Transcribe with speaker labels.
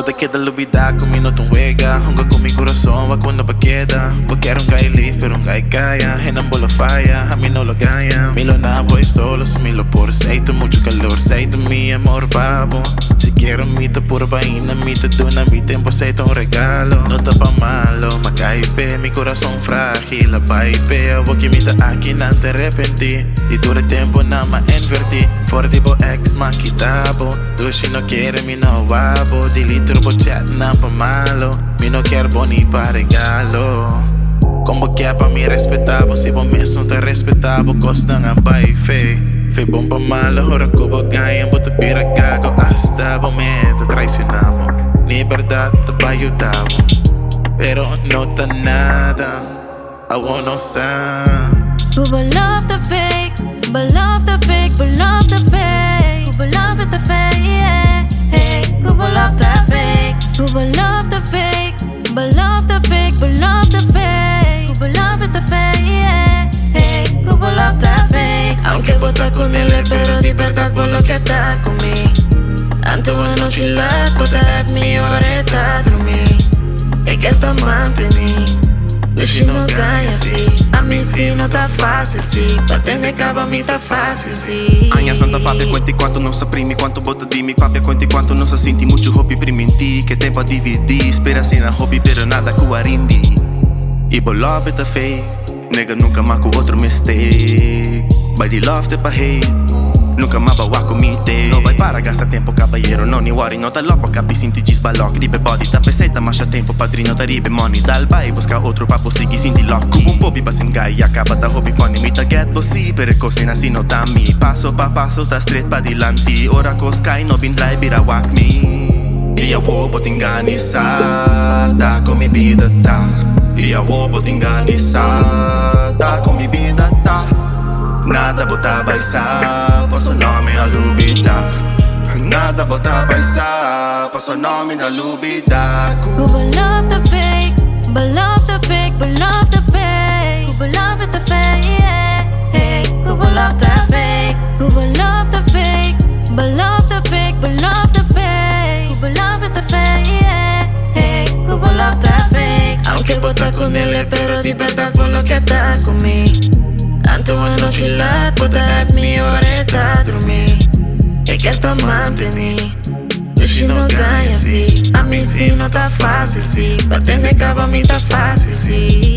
Speaker 1: te queda olvidar com minuto um wega. Hunga com mi coração, va quando pa queda. Porque era guy live, pero guy calla. En bola falla, a mí no lo ganha. Mi lo na voy solo, si mi lo por aceito. Mucho calor, aceito, mi amor babo. Si quiero mita pura vaina, mita duna, mi tempo aceito un regalo. No tapa malo, macaipe, mi coração frágil. La paipe, abo que mita aqui não te arrepenti. E dura tempo na ma inverti. For tipo ex makitabo. Tu si no quiere mi no wabo. Delete turbo chat na pa malo. Mi no quer boni pa regalo. Como que é pra me respeitar, se bom mesmo te respeitar, costa nga bai fe. Fe bom pa malo, hora cubo ganha, bota pira cago, hasta bom me te traicionamos. Ni verdad te va ayudamos, pero no ta nada, I wanna stand.
Speaker 2: Who will love the fake, but love the fake, but love the fake. Who will love the fake, yeah. Hey, who will love the fake, who will love the fake, but love the fake, but love the fake. Who will love the fake, yeah. Hey, who will love the fake. Aunque vota con él, pero de verdad por lo que está conmigo. Antes bueno chilar, bota at me, ahora está dormir. É que tá mantenido. Deixa não ganha assim. A mim sim não tá fácil assim. Batendo acaba a mim tá fácil assim.
Speaker 3: Anha santa papi, conti quanto não se prime, quanto bota de mim, papi, conti quanto não se sente muito hobby prima em ti. Que tempo a dividir, espera assim na hobby, pero nada com a rindi. E bo love it a fake, nega nunca marco outro mistake. Vai de love te pa hate, nunca ma bawa comite. Não vai para gastar tempo, cavalheiro, não ni worry, não tá louco, capi sinti desbaloque. Ribe body, tá peseta, mas já tempo, padrinho, tá ribe money. Dal vai buscar outro papo, seguir sinti lock. Um pobi pa sem guy, acaba da hobby funny. Me tá get bossy, per cosina assim não tá me. Passo pa passo, tá straight pa dilanti. Ora coscai, no bin drive, bira whack me. E eu vou botar enganissada, com mi vida tá. E eu vou botar enganissada, com mi vida tá. Nada botar baixar, posso nome na lubida. Nada botar baixar, posso nome na lubida.
Speaker 2: Who will love the fake, but love the fake, but love the fake. Who will love the fake, yeah. Hey, who will love the fake, who will love the fake, but love the fake, but love the fake. Who will love the fake, yeah. Hey, who will love the fake. Aunque bota con él, pero de verdad por lo que está conmigo. Antes bueno chilar, bota at me, ahora está dormir. É que tá mantenido. Deixa não ganha assim. A mim sim não tá fácil assim. Batendo acaba a mim tá fácil assim.